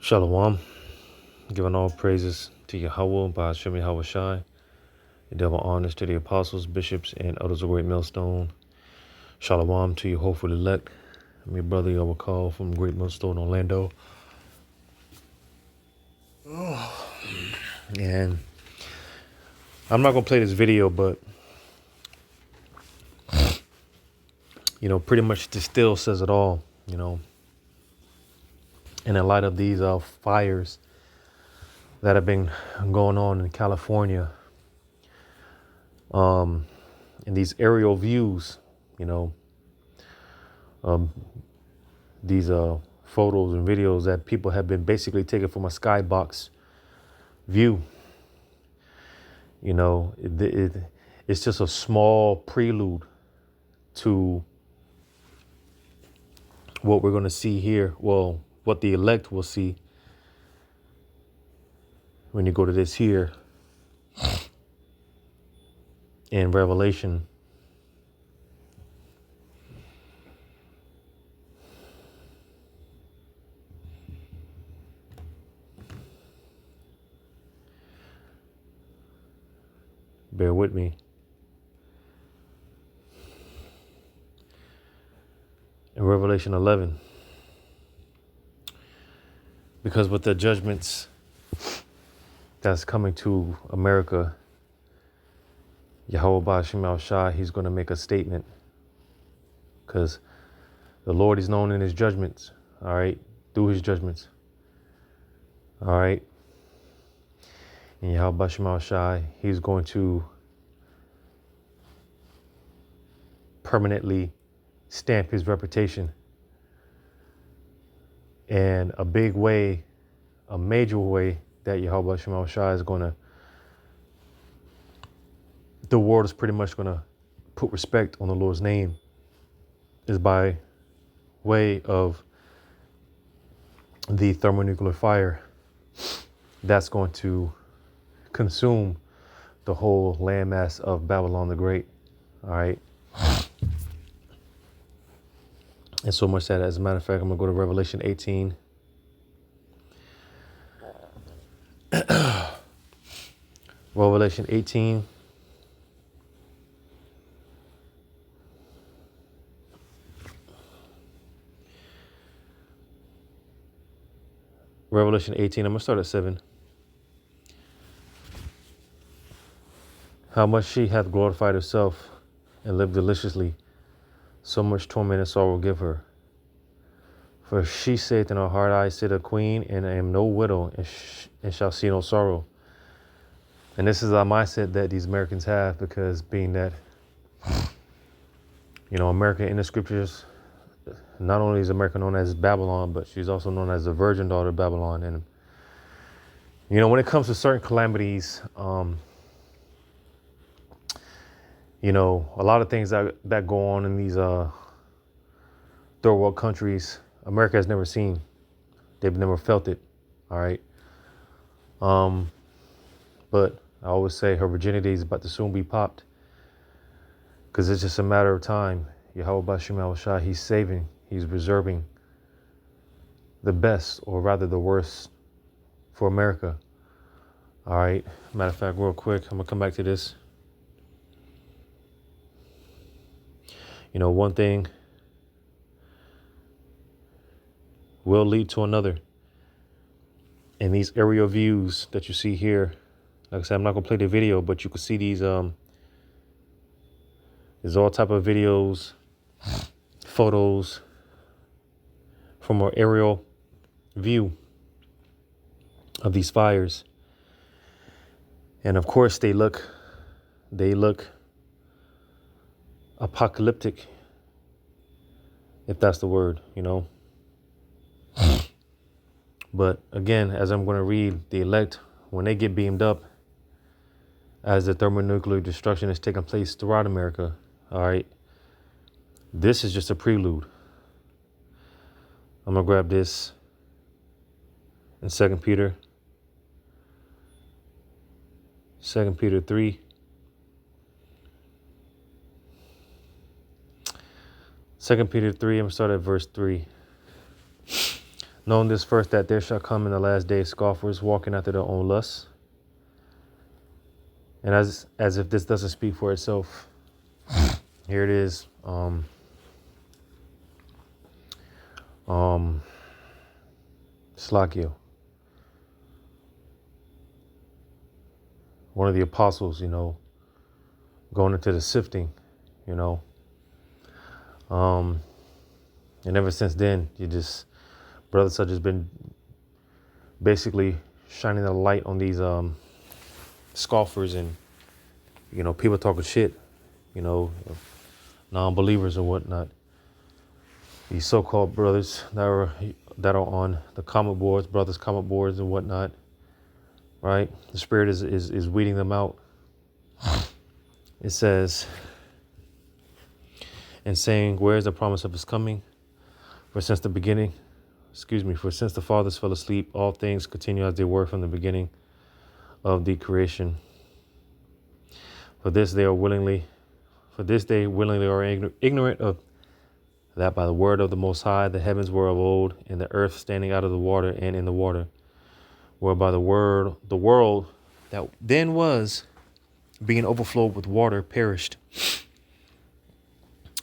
Shalom, giving all praises to Yahweh by Hashem Yahweh Shai, and double honors to the apostles, bishops, and others of great millstone. Shalom to your hopeful elect, my brother Yahweh call from Great Millstone, Orlando. And I'm not gonna play this video, but pretty much this still says it all. And in light of these fires that have been going on in California, and these aerial views, these photos and videos that people have been basically taking from a skybox view. It's just a small prelude to what we're going to see here. Well, what the elect will see when you go to this here in Revelation. Bear with me. In Revelation 11. Because with the judgments that's coming to America, Yahweh Ba'Shem Al Shai, he's going to make a statement. Because the Lord is known in his judgments, all right, through his judgments, all right. And Yahweh Ba'Shem Al Shai, he's going to permanently stamp his reputation. And a big way, a major way that Yahweh Ba'Shem Al Shai is going to, the world is pretty much going to put respect on the Lord's name, is by way of the thermonuclear fire that's going to consume the whole landmass of Babylon the Great. All right. And so much that, as a matter of fact, I'm going to go to Revelation 18. Revelation 18. Revelation 18, I'm going to start at 7. How much she hath glorified herself and lived deliciously, so much torment and sorrow will give her. For she saith in her heart, I sit a queen, and I am no widow, and shall see no sorrow. And this is our mindset that these Americans have, because being that, America in the scriptures, not only is America known as Babylon, but she's also known as the virgin daughter of Babylon. And, when it comes to certain calamities, a lot of things that go on in these third world countries, America has never seen. They've never felt it. All right. But I always say her virginity is about to soon be popped, because it's just a matter of time. Yahweh Ba'Shem Al Shai, he's saving, he's reserving the best, or rather the worst, for America. All right. Matter of fact, real quick, I'm going to come back to this. One thing will lead to another. And these aerial views that you see here, like I said, I'm not going to play the video, but you can see these, there's all type of videos, photos from an aerial view of these fires. And of course they look apocalyptic, if that's the word, But again, as I'm going to read, the elect, when they get beamed up, as the thermonuclear destruction is taking place throughout America, all right, this is just a prelude. I'm going to grab this in 2 Peter 3. 2 Peter 3, I'm going to start at verse 3. Knowing this first, that there shall come in the last days scoffers, walking after their own lusts. And as if this doesn't speak for itself, here it is. Slakio, one of the apostles, going into the sifting, and ever since then, brothers have just been basically shining a light on these scoffers and people talking shit, non-believers or whatnot. These so-called brothers that are on the comment boards, brothers comment boards and whatnot, right? The Spirit is weeding them out. It says, and saying, where is the promise of his coming? For since the fathers fell asleep, all things continue as they were from the beginning of the creation. For this they willingly are ignorant of that by the word of the Most High the heavens were of old, and the earth standing out of the water and in the water, whereby the world that then was, being overflowed with water, perished.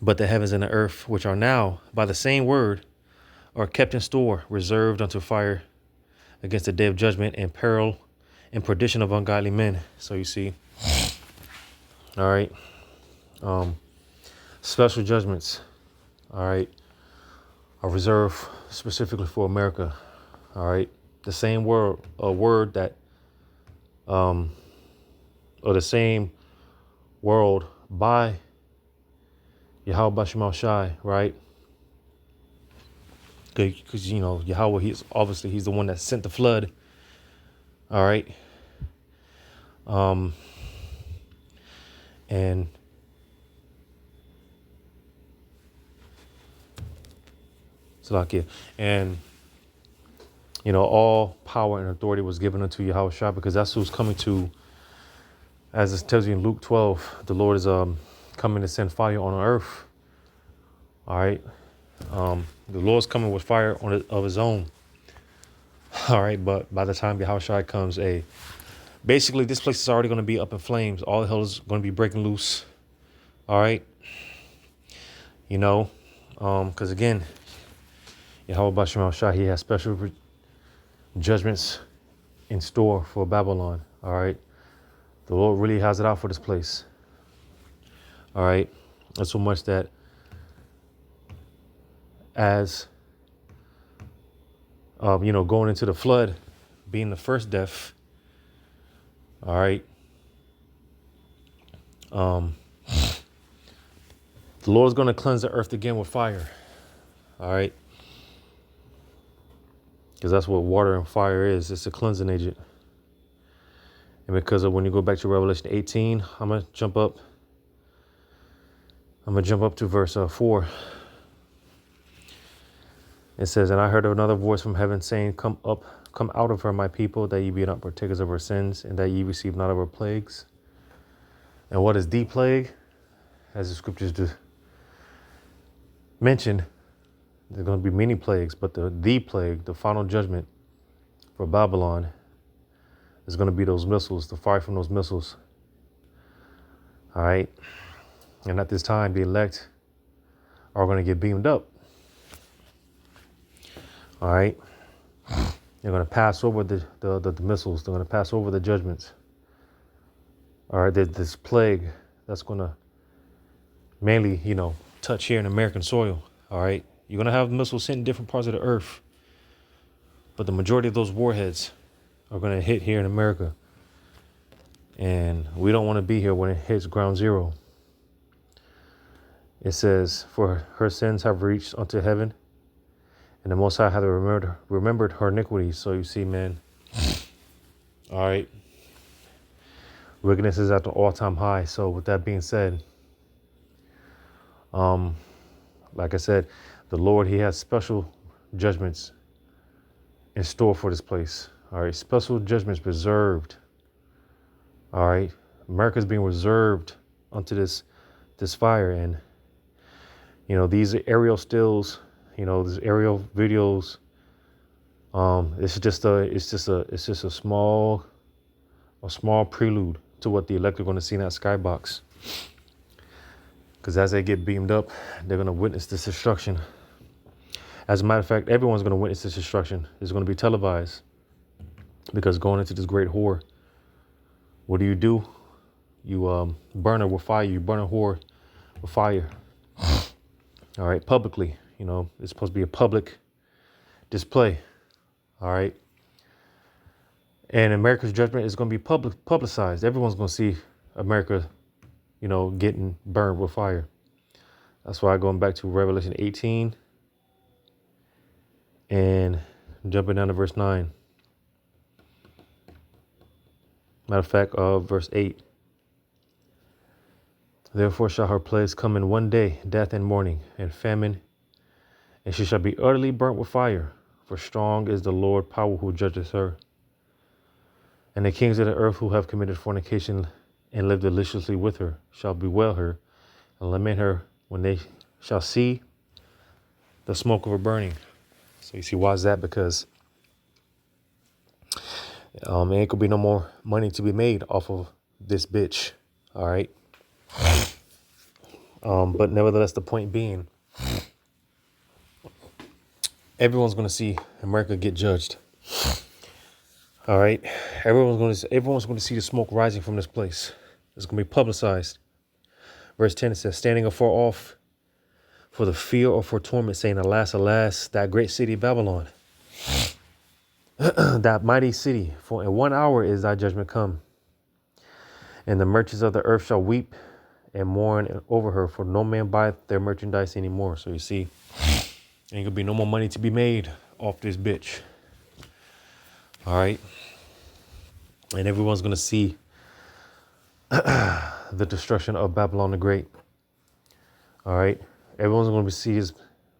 But the heavens and the earth, which are now by the same word, are kept in store, reserved unto fire against the day of judgment and peril and perdition of ungodly men. So you see, all right, special judgments, all right, are reserved specifically for America. All right, the same word that, or the same world by Yahweh Bashemal Shai, right? Because Yahweh, he's the one that sent the flood. All right. And Salakia. And all power and authority was given unto Yahweh Shai, because that's who's coming to, as it tells you in Luke 12, the Lord is coming to send fire on earth. All right. The Lord's coming with fire of his own. All right. But by the time Yahushua comes, basically this place is already going to be up in flames. All hell is going to be breaking loose. All right. Because again, Yahweh Bashem Shah, he has special judgments in store for Babylon. All right. The Lord really has it out for this place. All right. And so much that as, going into the flood, being the first death. All right. The Lord's going to cleanse the earth again with fire. All right. Because that's what water and fire is. It's a cleansing agent. And because of when you go back to Revelation 18, I'm going to jump up to verse 4. It says, and I heard another voice from heaven saying, come out of her, my people, that ye be not partakers of her sins, and that ye receive not of her plagues. And what is the plague? As the scriptures do mention, there's going to be many plagues, but the plague, the final judgment for Babylon, is going to be those missiles, the fire from those missiles. All right. And at this time, the elect are going to get beamed up. All right. They're going to pass over the missiles. They're going to pass over the judgments. All right. There's this plague that's going to mainly, touch here in American soil. All right. You're going to have missiles hitting different parts of the earth. But the majority of those warheads are going to hit here in America. And we don't want to be here when it hits ground zero. It says, for her sins have reached unto heaven, and the Most High hath remembered her iniquities. So you see, man. All right. Wickedness is at the all-time high. So with that being said, like I said, the Lord, he has special judgments in store for this place. All right. Special judgments reserved. All right. America's being reserved unto this fire. And, these aerial stills, these aerial videos It's just a small prelude to what the elect are going to see in that skybox. Because as they get beamed up, they're going to witness this destruction. As a matter of fact, everyone's going to witness this destruction. It's going to be televised. Because going into this great whore, what do? You burn her with fire. You burn a whore with fire. All right, publicly. You know, it's supposed to be a public display. All right. And America's judgment is going to be publicized. Everyone's going to see America, you know, getting burned with fire. That's why going back to Revelation 18 and jumping down to verse 9. Matter of fact, verse 8. Therefore shall her plagues come in one day, death and mourning and famine, and she shall be utterly burnt with fire, for strong is the Lord power who judges her. And the kings of the earth who have committed fornication and lived deliciously with her shall bewail her and lament her when they shall see the smoke of her burning. So you see, why is that? Because it ain't gonna be no more money to be made off of this bitch. All right. But nevertheless, the point being, everyone's gonna see America get judged. All right. Everyone's going to see the smoke rising from this place. It's going to be publicized. Verse 10, it says, standing afar off for the fear or for torment, saying, alas, alas, that great city Babylon, that mighty city, for in 1 hour is thy judgment come. And the merchants of the earth shall weep and mourn over her, for no man buyeth their merchandise anymore. So you see, ain't going to be no more money to be made off this bitch. All right. And everyone's going to see the destruction of Babylon the Great. All right. Everyone's going to see this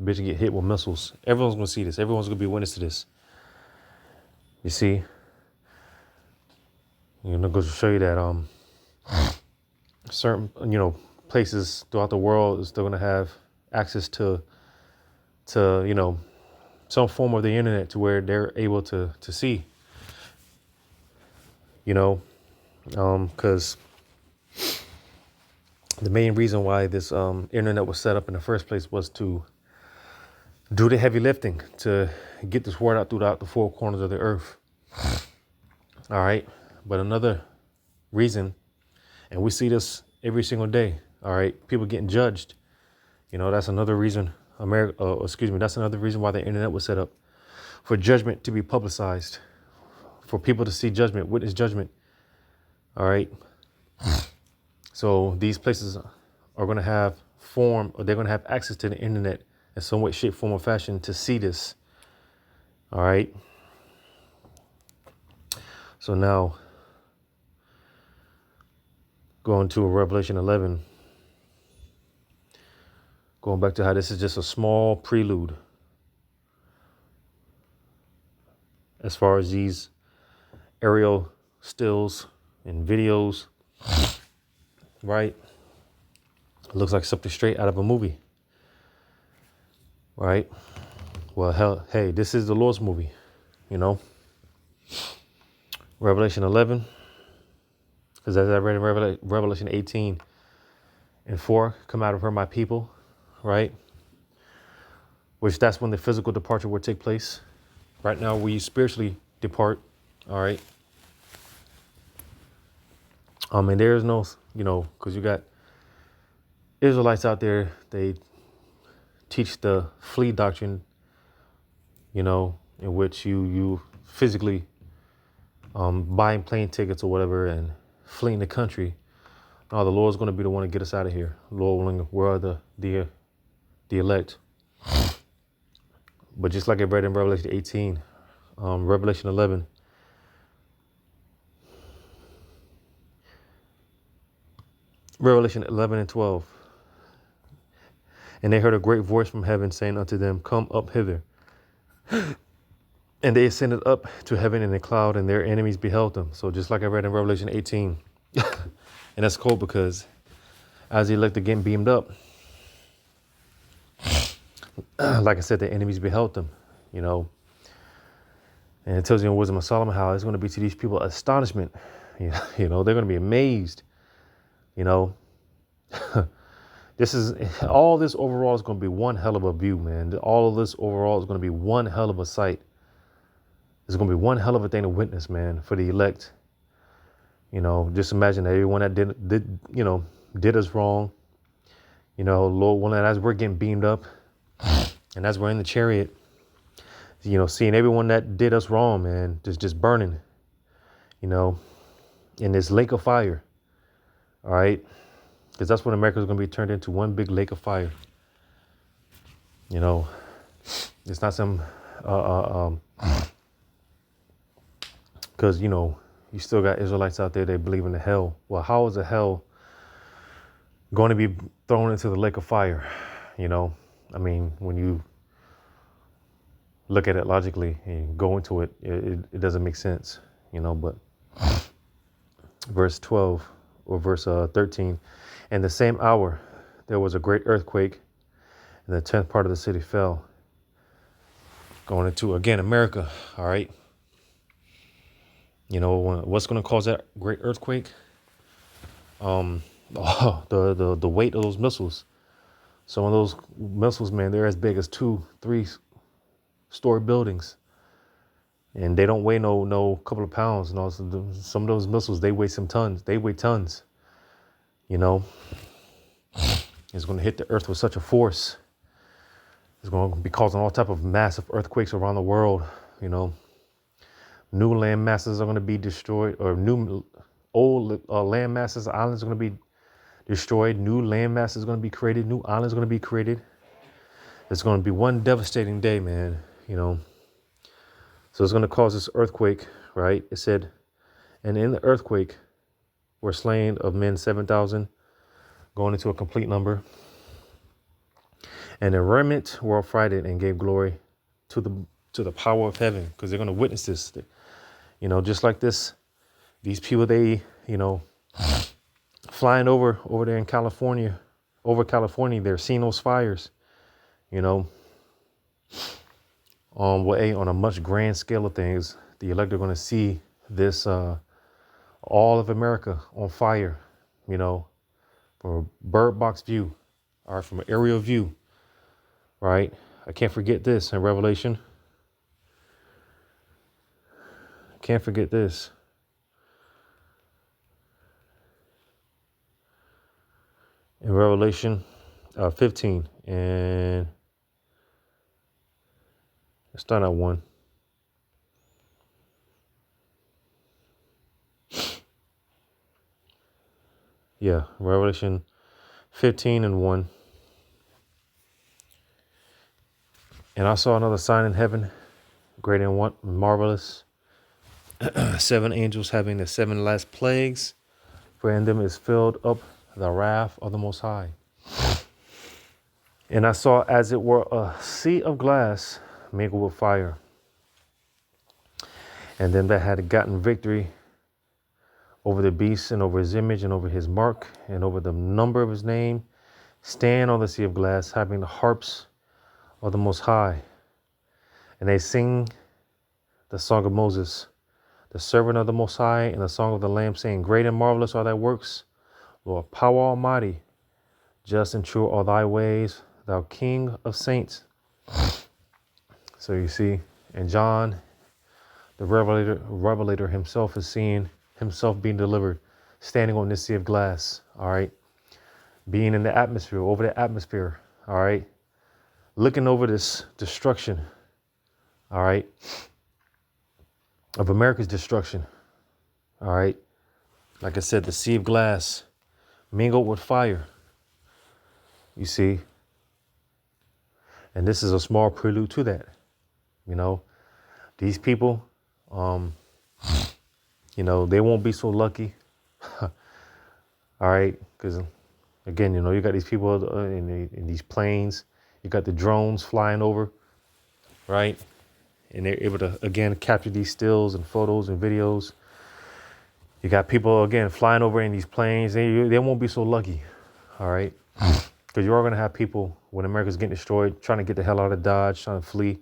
bitch get hit with missiles. Everyone's going to see this. Everyone's going to be witness to this. You see, you know, goes to show you that certain, you know, places throughout the world is still going to have access to, you know, some form of the internet to where they're able to see. You know, because the main reason why this internet was set up in the first place was to do the heavy lifting, to get this word out throughout the four corners of the earth. All right. But another reason, and we see this every single day. All right. People getting judged. You know, that's another reason that's another reason why the internet was set up, for judgment to be publicized, for people to see judgment, witness judgment. All right. So these places are going to have they're going to have access to the internet in some way, shape, form, or fashion to see this. All right. So now going to Revelation 11, going back to how this is just a small prelude as far as these aerial stills and videos, right? It looks like something straight out of a movie, right? Well, hell, hey, this is the Lord's movie, you know. Revelation 11, because as I read in Revelation 18 and 4, come out of her, my people, right? Which that's when the physical departure will take place. Right now, we spiritually depart, all right? And there is no, you know, because you got Israelites out there, they teach the flee doctrine, you know, in which you physically buying plane tickets or whatever and fleeing the country. No, the Lord's going to be the one to get us out of here. Lord willing, where are the elect? But just like I read in Revelation 18, Revelation 11, Revelation 11 and 12. And they heard a great voice from heaven saying unto them, come up hither. And they ascended up to heaven in a cloud, and their enemies beheld them. So just like I read in Revelation 18. And that's cool because as the elect are getting beamed up, like I said, the enemies beheld them, you know. And it tells you in Wisdom of Solomon how it's going to be to these people astonishment. You know, they're going to be amazed. You know, all this overall is going to be one hell of a view, man. All of this overall is going to be one hell of a sight. It's going to be one hell of a thing to witness, man, for the elect. You know, just imagine everyone that did us wrong. You know, Lord willing, as we're getting beamed up and as we're in the chariot, you know, seeing everyone that did us wrong, man, just burning, you know, in this lake of fire. All right. Because that's what America is going to be turned into, one big lake of fire. You know, it's not some, because, you know, you still got Israelites out there, they believe in the hell. Well, how is the hell going to be thrown into the lake of fire? You know, I mean, when you look at it logically and go into it, it doesn't make sense, you know. But verse 12 or verse 13, in the same hour, there was a great earthquake and the 10th part of the city fell. Going into, again, America. All right. You know, what's going to cause that great earthquake? The weight of those missiles. Some of those missiles, man, they're as big as 2-3-story buildings, and they don't weigh no couple of pounds. And also, some of those missiles, they weigh some tons. They weigh tons. You know, it's going to hit the earth with such a force. It's going to be causing all type of massive earthquakes around the world. You know, new land masses are going to be destroyed, or old land masses, islands are going to be destroyed. New land masses are going to be created. New islands are going to be created. It's going to be one devastating day, man. You know, so it's going to cause this earthquake, right? It said, and in the earthquake were slain of men 7,000, going into a complete number. And the remnant were affrighted and gave glory to the power of heaven, because they're going to witness this. You know, just like this, these people, they, you know, flying over there in California, they're seeing those fires, you know, on a much grand scale of things. The elect are going to see this, all of America on fire, you know, from a bird box view, or from an aerial view, right? I can't forget this in Revelation. Can't forget this. In Revelation 15, and let's start at 1. Yeah, Revelation 15 and 1. And I saw another sign in heaven, great and marvelous, 7 angels having the 7 last plagues, for in them is filled up the wrath of the Most High. And I saw as it were a sea of glass mingled with fire. And them that had gotten victory over the beast and over his image and over his mark and over the number of his name stand on the sea of glass, having the harps of the Most High. And they sing the song of Moses, the servant of the Most High, and the song of the Lamb, saying, great and marvelous are thy works, Lord, power almighty, just and true are thy ways, thou King of saints. So you see, and John, the revelator himself, is seeing himself being delivered, standing on this sea of glass, all right, being in the atmosphere, over the atmosphere, all right, looking over this destruction, all right, of America's destruction, all right. Like I said, the sea of glass mingled with fire, you see. And this is a small prelude to that. You know, these people, you know, they won't be so lucky. All right. Because, again, you know, you got these people in these planes. You got the drones flying over. Right. And they're able to, again, capture these stills and photos and videos. You got people, again, flying over in these planes. They won't be so lucky. All right. Because you're all going to have people, when America's getting destroyed, trying to get the hell out of Dodge, trying to flee.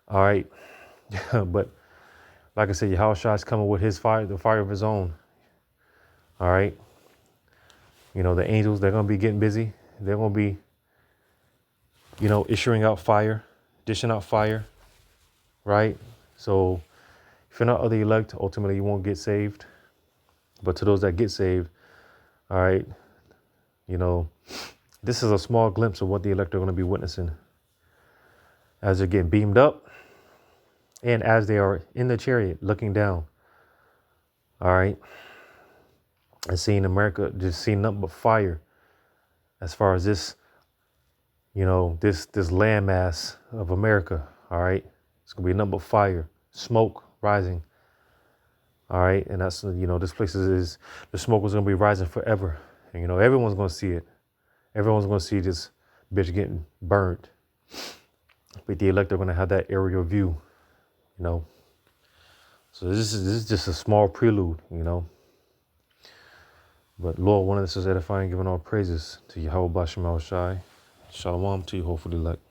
All right. But Like I said, Yahushua is coming with his fire, the fire of his own. All right. You know, the angels, they're going to be getting busy. They're going to be, you know, issuing out fire, dishing out fire. Right. So if you're not of the elect, ultimately you won't get saved. But to those that get saved, all right, you know, this is a small glimpse of what the elect are going to be witnessing as they're getting beamed up and as they are in the chariot looking down. All right. And seeing America, just seeing nothing but fire as far as this, you know, this landmass of America. All right. It's going to be nothing but fire, smoke rising. All right. And that's, you know, this place is the smoke is going to be rising forever. And, you know, everyone's going to see it. Everyone's going to see this bitch getting burned. But the elect are going to have that aerial view, you know. So this is just a small prelude, you know. But Lord, one of this is edifying, giving all praises to Yahweh Bashem Al Shai. Shalom to you, hopefully elect.